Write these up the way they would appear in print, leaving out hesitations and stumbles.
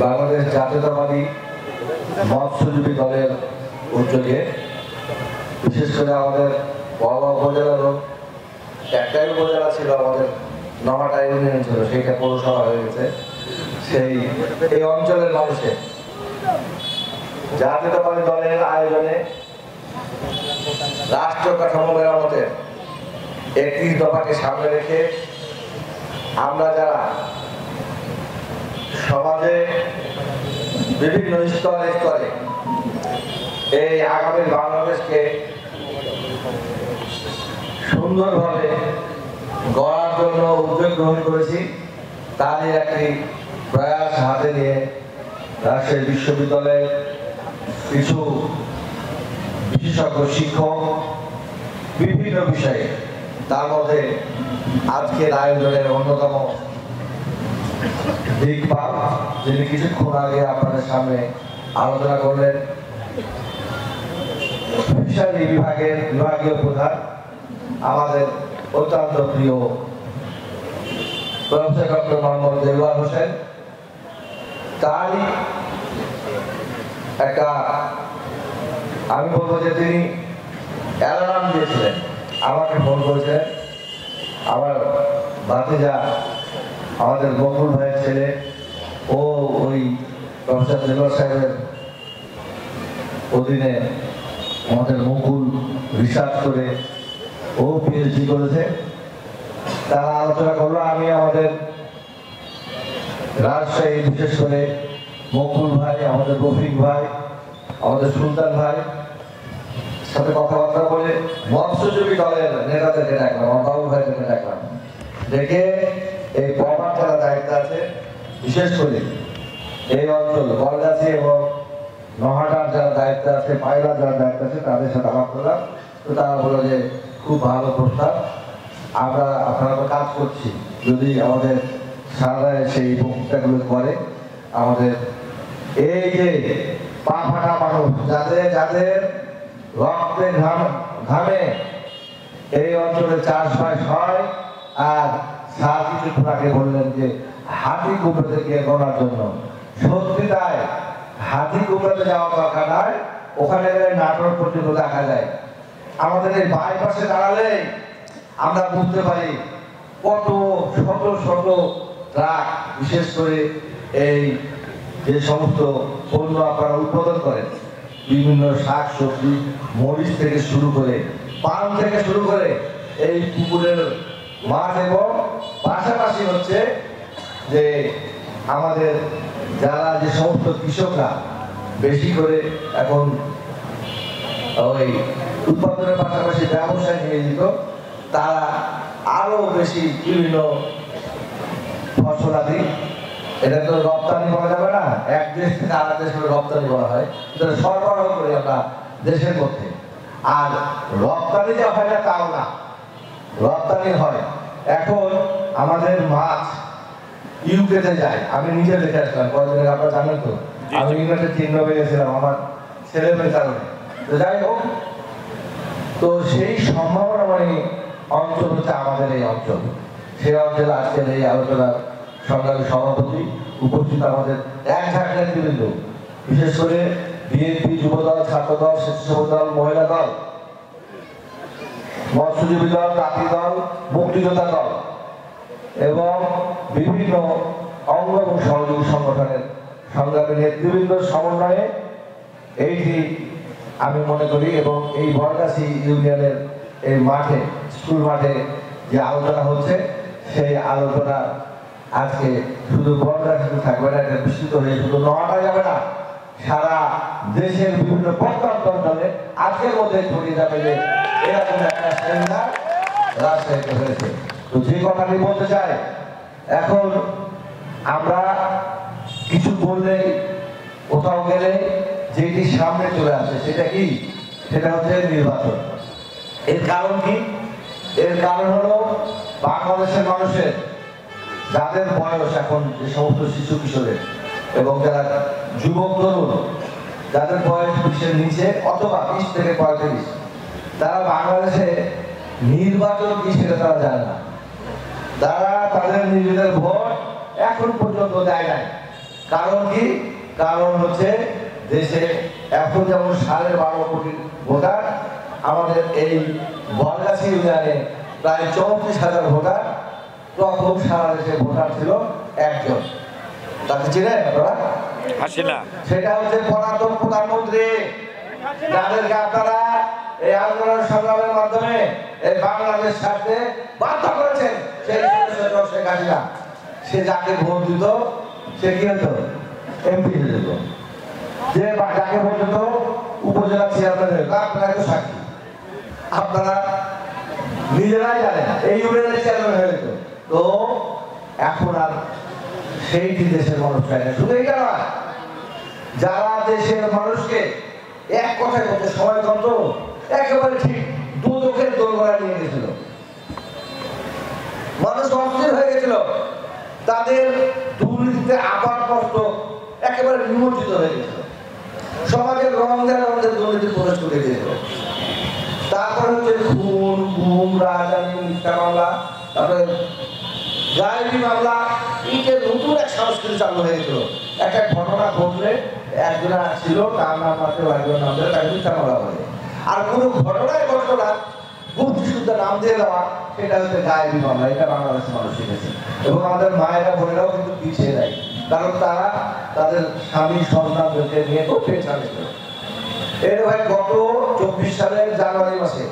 বাংলাদেশ জাতীয়তাবাদী মৎস্যজীবী দলের উদ্যোগে বিশেষ করে আমাদের বড় উপজেলারও একটাই উপজেলা ছিল, আমাদের নহাটা ইউনিয়ন ছিল, সেইটা পৌরসভা হয়ে গেছে। এই অঞ্চলের মানুষের জাতীয়তাবাদী দলের আয়োজনে রাষ্ট্র কাঠামো মেরামতের 31 দফাকে সামনে রেখে আমরা যারা সমাজে বিভিন্ন স্তরে স্তরে এই আগামী বাংলাদেশকে সুন্দরভাবে গড়ার জন্য উদ্যোগ গ্রহণ করেছি, তারই একটি প্রয়াস হাতে নিয়ে রাজশাহী বিশ্ববিদ্যালয়ের কিছু বিশেষজ্ঞ শিক্ষক বিভিন্ন বিষয়ে, তার মধ্যে আজকের আয়োজনের অন্যতম দিকপাল যিনি কিছুক্ষণ আগে আপনাদের সামনে আলোচনা করলেন, ফিশারি বিভাগের বিভাগীয় প্রধান আমাদের অত্যন্ত প্রিয় প্রফেসর ডক্টর মোহাম্মদ দেলোয়ার হোসেন। তারই একটা আমি বলবো যে তিনি অ্যালার্ম দিয়েছিলেন, আমাকে ফোন করেছিলেন। আমার ভাতিজা আমাদের বকুল ভাইয়ের ছেলে, ও ওই প্রফেসর দেলোয়ার সাহেবের অধীনে আমাদের মুকুল রিসার্চ করে ও পিএইচডি করেছে। তারা আলোচনা করলো, আমি আমাদের রাজশাহী বিশেষ করে মুকুল ভাই, আমাদের রফিক ভাই, আমাদের সুলতান ভাই সাথে কথাবার্তা বলে মৎস্যজীবী দলের নেতাদেরকে ডাকলাম, আমার বাবু ভাইদেরকে ডাকলাম, ডেকে এই প্রমাণ যারা দায়িত্ব আছে, বিশেষ করে এই অঞ্চল বলগাছি এবং নহাটার যারা দায়িত্ব আছে, পায়রা যারা দায়িত্ব আছে, তাদের সাথে আলাপ করলাম। তো তারা বললো যে খুব ভালো প্রস্তাব, আমরা আপনারা কাজ করছি, যদি আমাদের সারা সেই বক্তৃতাগুলো করে আমাদের এই যে পা ফাটা মানুষ যাদের যাদের রক্তে ঘামে এই অঞ্চলে চাষবাস হয়, আর স্যার কিছুক্ষণ আগে বললেন যে হাতি কুমড়োতে গিয়ে গড়ার জন্য, সত্যি তাই, হাতি কুমড়োতে যাওয়া দরকার নয়, ওখানে নাটোর পর্যন্ত দেখা যায়। আমাদের এই বাইপাসে দাঁড়ালে আমরা বুঝতে পারি কত শত শত ট্রাক, বিশেষ করে এই যে সমস্ত পণ্য আপনারা উৎপাদন করেন, বিভিন্ন শাক সবজি, মরিচ থেকে শুরু করে, পান থেকে শুরু করে এই পুকুরের মাছ, এবং পাশাপাশি হচ্ছে যে আমাদের যারা যে সমস্ত কৃষকরা বেশি করে এখন ওই উৎপাদনের পাশাপাশি ব্যবসায় নিয়োজিত, তারা আরো বেশি বিভিন্ন ফসলাদি, এটা তো রপ্তানি করা যাবে না, এক দেশ থেকে আরেক দেশে রপ্তানি করা হয়, এটা সরবরাহ করি আমরা দেশের মধ্যে। আর রপ্তানি যা হয় না তাও না, রপ্তানি হয়। এখন আমাদের মাছ ইউকেতে যায়, আমি নিজে দেখে আসলাম কয়েকদিন আগে, আপনারা জানেন তো, আমি ইংল্যান্ডে 3 দিন গেছিলাম আমার ছেলে মেয়ের কারণে। তো যাই হোক, তো সেই সম্ভাবনাময় অঞ্চল হচ্ছে আমাদের এই অঞ্চল। সেই অঞ্চলে আজকের এই আলোচনার সংগ্রামী সভাপতি উপস্থিত আমাদের এক ঝাঁক নেতৃবৃন্দ, বিশেষ করে বিএনপি, যুবদল, ছাত্রদল, স্বেচ্ছাসেবক দল, মহিলা দল, মৎস্যজীবী দল, তাঁতি দল, মুক্তিযোদ্ধা দল এবং বিভিন্ন অঙ্গ এবং সহযোগী সংগঠনের সংগ্রামী নেতৃবৃন্দর সমন্বয়ে এইটি আমি মনে করি, এবং এই বরগাছি ইউনিয়নের এই মাঠে, স্কুল মাঠে যে আলোচনা হচ্ছে, সেই আলোচনা আজকে শুধু বরগাছি থাকবে না, এটা বিস্তৃত হয়ে শুধু নহাটা যাবে না, সারা দেশের বিভিন্ন প্রত্যন্ত অঞ্চলে আজকের মধ্যে ছড়িয়ে যাবে যে এরকম একটা সেমিনার রাজশাহীতে হয়েছে। তো যে কথাটি বলতে চাই, এখন আমরা কিছু বললে, কোথাও গেলে যেটি সামনে চলে আসে সেটা কি? সেটা হচ্ছে নির্বাচন। এর কারণ কি? এর কারণ হলো বাংলাদেশের মানুষের যাদের বয়স এখন, যে সমস্ত শিশু কিশোরের এবং যারা যুবক তরুণ, যাদের বয়স 20-এর নিচে অথবা 20 থেকে 35, তারা বাংলাদেশে নির্বাচন কি সেটা তারা জানে না। তারা তাদের নিজেদের ভোট এখন পর্যন্ত দেয় নাই। কারণ কি? কারণ হচ্ছে দেশে এখন যেমন 12.5 কোটি ভোটার, আমাদের এই বনগাছি ইউনিয়নে প্রায় 34,000 ভোটার, তখন সারা দেশে ভোটার ছিল একজন। তাকে চিনেন আপনারা? হাসিনা। সেটা হচ্ছে পলাতক প্রধানমন্ত্রী, যাদেরকে আপনারা এই আন্দোলন সংগ্রামের মাধ্যমে এই বাংলাদেশ ছাড়তে বাধ্য করেছেন। সেই শেখ হাসিনা, সে যাকে ভোট দিত সে কি হতো? এমপি হয়ে যেত। যে যাকে ভোট দিত উপজেলা চেয়ারম্যান হয়ে যেত। আপনারা তো সাক্ষী, আপনারা নিজেরাই জানেন এই ইউনিয়নের চেয়ারম্যান হয়ে যেত। তো এখন আর সেইটি দেশের মানুষ চায় না। শুধু এইটা নয়, যারা দেশের মানুষকে এক কথায় বলতে সমাজতন্ত্র একেবারে ঠিক দুদকের দোরগোড়ায় নিয়ে গেছিল, মানুষ অস্থির হয়ে গেছিল, তাদের দুর্নীতিতে আপার কষ্ট একেবারে নিমজ্জিত হয়ে গেছিল, সমাজের রঙের মধ্যে দুর্নীতি প্রবেশ করে দিয়েছিল। তারপরে হচ্ছে খুন, গুম, রাজধানী, মিথ্যা মামলা, তারপরে গায়েবী মামলা, ইটের নতুন এক সংস্কৃতি চালু হয়ে গেছিল। একটা ঘটনা ঘটলে একজনা ছিল, তার নাম আছে, একজন নাম দেয়, তাকে মিথ্যা মামলা বলে। আর কোনো ঘটনায় ঘটনা মুক্তিযুদ্ধের নাম দিয়ে দেওয়া, সেটা হচ্ছে গায়েবী মামলা। এটা বাংলাদেশের মানুষ শিখেছে এবং আমাদের মায়েরা বোনেরাও কিন্তু পিছিয়ে দেয়, কারণ তারা তাদের স্বামী সন্তানদেরকে নিয়ে খুব টেনশন ছিল। এর ভাই গত 24 সালের জানুয়ারি মাসে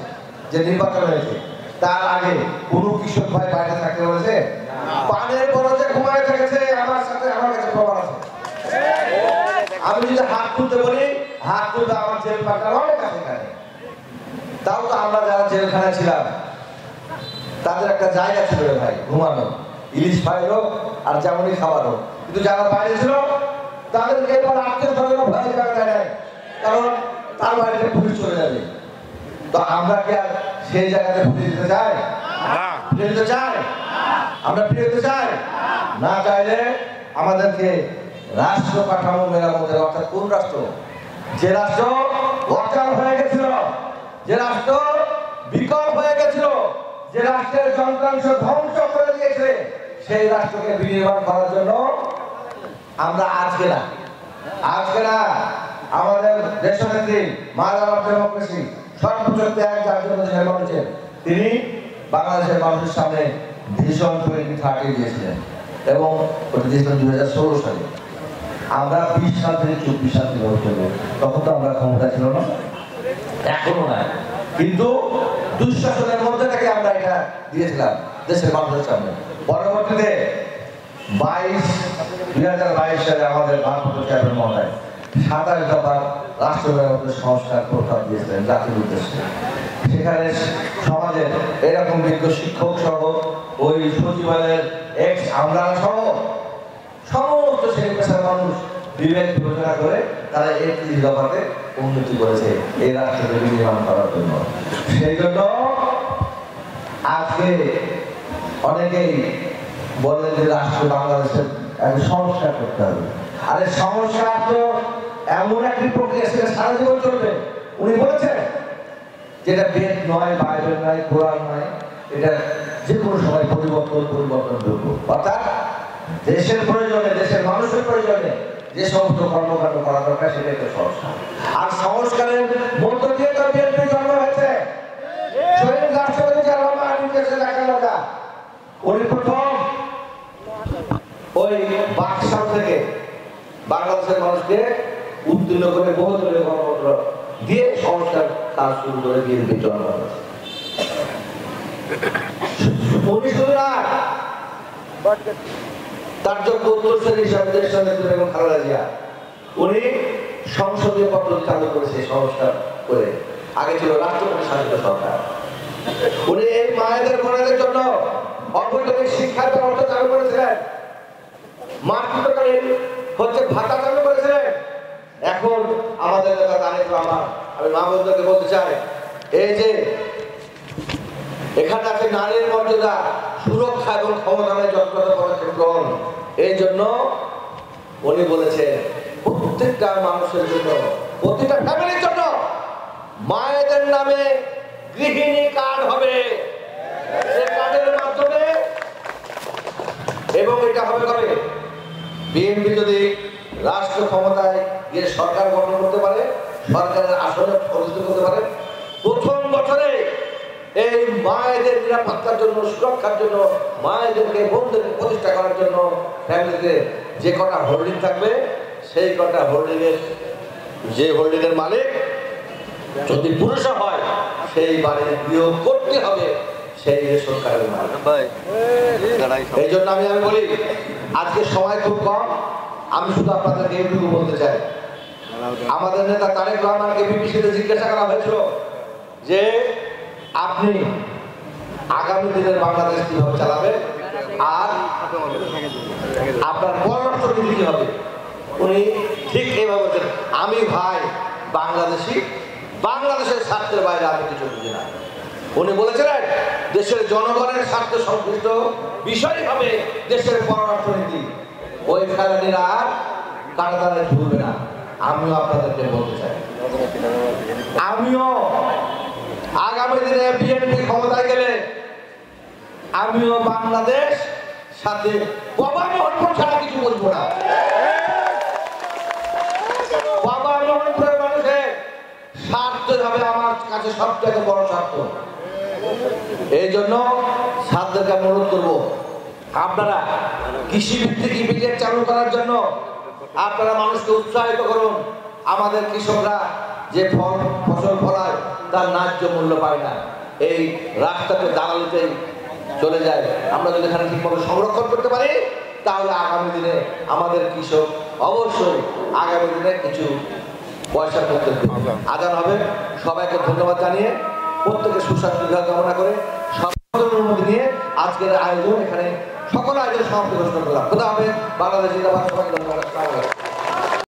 যে নির্বাচন হয়েছে, তার আগে কোন কৃষক ভাই বাইরে থাকতে বলেছে? পানের বরজে ঘুমায় থেকেছে। আমার সাথে আমার কাছে প্রমাণ আছে। আমি যদি হাত তুলতে বলি, হাত তুলতে আমার জেল পাঠানো অনেক আছে এখানে। তাও তো আমরা যারা জেলখানায় ছিলাম তাদের একটা জায়গা ছিল রে ভাই, ঘুমানো, ইলিশ ফ্রাই হোক আর যেমনই খাবার হোক। কিন্তু যারা বাইরে ছিল তাদেরকে এবার আত্মীয় স্বজন ভয় জায়গা দেয় নাই, কারণ তার বাড়িতে পুলিশ চলে যাবে। তো আমরা কি আর সেই জায়গাতে ফিরে যেতে চাই? ফিরে যেতে চাই? আমরা ফিরে যেতে চাই না? চাইলে আমাদেরকে রাষ্ট্র কাঠামো মেরামতের, অর্থাৎ কোন রাষ্ট্র? যে রাষ্ট্র অচল হয়ে গেছিল, যে রাষ্ট্র বিকল হয়ে গেছিল, যে রাষ্ট্রের যন্ত্রাংশ ধ্বংস করে দিয়েছে, সেই রাষ্ট্রকে বিনির্মাণ করার জন্য আমরা আজকে না আমাদের দেশনেত্রী মাদার অফ ডেমোক্রেসি, সর্বোচ্চ ত্যাগ যার জন্য দেশের মানুষের, তিনি বাংলাদেশের মানুষের সামনে ভিশন 2030 দিয়েছিলেন এবং ওটা দিয়েছিলেন 2016 সালে। আমরা 20 সাল থেকে 24 সাল থেকে চলবো, তখন তো আমরা ক্ষমতা ছিল না, এখনো নাই, কিন্তু দুঃশাসনের মধ্যে থেকে আমরা এটা দিয়েছিলাম দেশের মানুষের সামনে। পরবর্তীতে 2022 সালে আমাদের ভারপ্রাপ্ত চেয়ারম্যান মহোদয় 27 দফা রাষ্ট্র মেরামতের সংস্কার প্রস্তাব দিয়েছিলেন জাতির উদ্দেশ্যে। সেখানে সমাজের এরকম বিজ্ঞ শিক্ষক সহ ওই সচিবালয়ের এক্স আমলারা সহ সমস্ত শ্রেণী পেশার মানুষ বিবেক বিবেচনা করে তারা 31 দফাতে উন্নতি করেছে এই রাষ্ট্রকে নির্মাণ করার জন্য। সেই জন্য আজকে অনেকেই বলেন যে রাষ্ট্র বাংলাদেশের সংস্কার করতে হবে। আরে সংস্কার তো এমন একটি প্রক্রিয়া, সেটা সারা জীবন চলবে। উনি বলেছেন যেটা বেদ নয়, বাইবেল নয়, কোরআন নয়, এটা যে কোনো সময় পরিবর্তনযোগ্য। অর্থাৎ দেশের প্রয়োজনে, দেশের মানুষের প্রয়োজনে যে সমস্ত কর্মকাণ্ড করা দরকার, সেটা একটা সংস্কার। আর সংস্কারের মধ্য দিয়ে তো বিএনপি জন্ম হয়েছে। শহীদ রাষ্ট্রপতি জিয়াউর রহমান নিজে দেখা কথা, উনি প্রথম ওই বাকশাল থেকে বাংলাদেশের মানুষকে উত্তীর্ণ করে বহুদলীয় গণতন্ত্র দিয়ে সংস্কার কাজ শুরু করে বিএনপি জন্ম হয়েছে। উনি শুধু না, তার যোগ্য উত্তরসূরি হিসাবে দেশের নেত্রী বেগম খালেদা জিয়া, উনি সংসদীয় পদ্ধতি চালু করেছে সংস্কার করে। আগে ছিল রাষ্ট্রপতি শাসিত সরকার। উনি এই মায়েদের বোনেদের জন্য অবৈতনিক শিক্ষার ব্যবস্থা চালু করেছিলেন, মাতৃত্বকালীন হচ্ছে ভাতা চালু করেছিলেন। এখন আমাদের নেতা তারেক রহমান, আমি মা বোনদেরকে বলতে চাই, এই যে এখানে আছে নারীর মর্যাদা সুরক্ষা এবং ক্ষমতায়নের যথাযথ পদক্ষেপ গ্রহণ, এই জন্য উনি বলেছেন প্রত্যেকটা মানুষের জন্য, প্রতিটা ফ্যামিলির জন্য মায়েদের নামে গৃহিণী কার্ড হবে, এই কার্ডের মাধ্যমে, এবং এটা হবে কবে? বিএনপি যদি রাষ্ট্র ক্ষমতায় গিয়ে সরকার গঠন করতে পারে, সরকারের আসনে প্রতিষ্ঠিত করতে পারে, প্রথম বছরে এই মায়েদের নিরাপত্তার জন্য, সুরক্ষার জন্য, মায়েদেরকে বোনদেরকে প্রতিষ্ঠা করার জন্য ফ্যামিলিতে যে কটা হোল্ডিং থাকবে, সেই কটা হোল্ডিংয়ের যে হোল্ডিংয়ের মালিক যদি পুরুষ হয়, সেই বাড়ির বিয়োগ করতে হবে সেই সরকারের মালিক। এই জন্য আমি বলি, আজকে সময় খুব কম, আমি শুধু আপনাদেরকে এইটুকু বলতে চাই, আমাদের নেতা তারেক রহমানকে বিবিসিতে জিজ্ঞাসা করা হয়েছিল যে আপনি আগামী দিনের বাংলাদেশ কিভাবে চালাবেন আর আপনার পররাষ্ট্রনীতি কি হবে। উনি ঠিক এইভাবে বলছেন, আমি ভাই বাংলাদেশি, বাংলাদেশের স্বার্থের বাইরে আমি কিছু বুঝি না। উনি বলেছিলেন দেশের জনগণের স্বার্থ সংশ্লিষ্ট বিষয় হবে দেশের পররাষ্ট্রনীতি, ওই ফেলানিরা আর কাটাতারে ঝুলবে না। আমিও আপনাদেরকে বলতে চাই, আমিও আগামী দিনে বিএনপি ক্ষমতায় গেলে আমিও বাংলাদেশ সাথে বাবা মোহনপুর ছাড়া কিছু বলবো না। বাবা মোহনপুরের মানুষের স্বার্থ হবে আমার কাছে সবথেকে বড় স্বার্থ। এই জন্য সাথীদেরকে অনুরোধ করবো, আপনারা কৃষি ভিত্তিক ইপিজেড চালু করার জন্য আপনারা মানুষকে উৎসাহিত করুন। আমাদের কৃষকরা যে ফসল ফলায় তার ন্যায্য মূল্য পায় না, এই রাস্তাতে দালালিতেই চলে যায়। আমরা যদি এখানে ঠিকমতো সংরক্ষণ করতে পারি, তাহলে আগামী দিনে আমাদের কৃষক অবশ্যই আগামী দিনে কিছু পয়সা করতে আদান হবে। সবাইকে ধন্যবাদ জানিয়ে, প্রত্যেকে সুস্বাস্থ্য কামনা করে, সবার অনুমতি নিয়ে আজকের আয়োজন এখানে সকল আয়োজন সমাপ্তি ঘোষণা করলাম। খোদা হবে। বাংলাদেশ জিন্দাবাদ। সবাইকে ধন্যবাদ।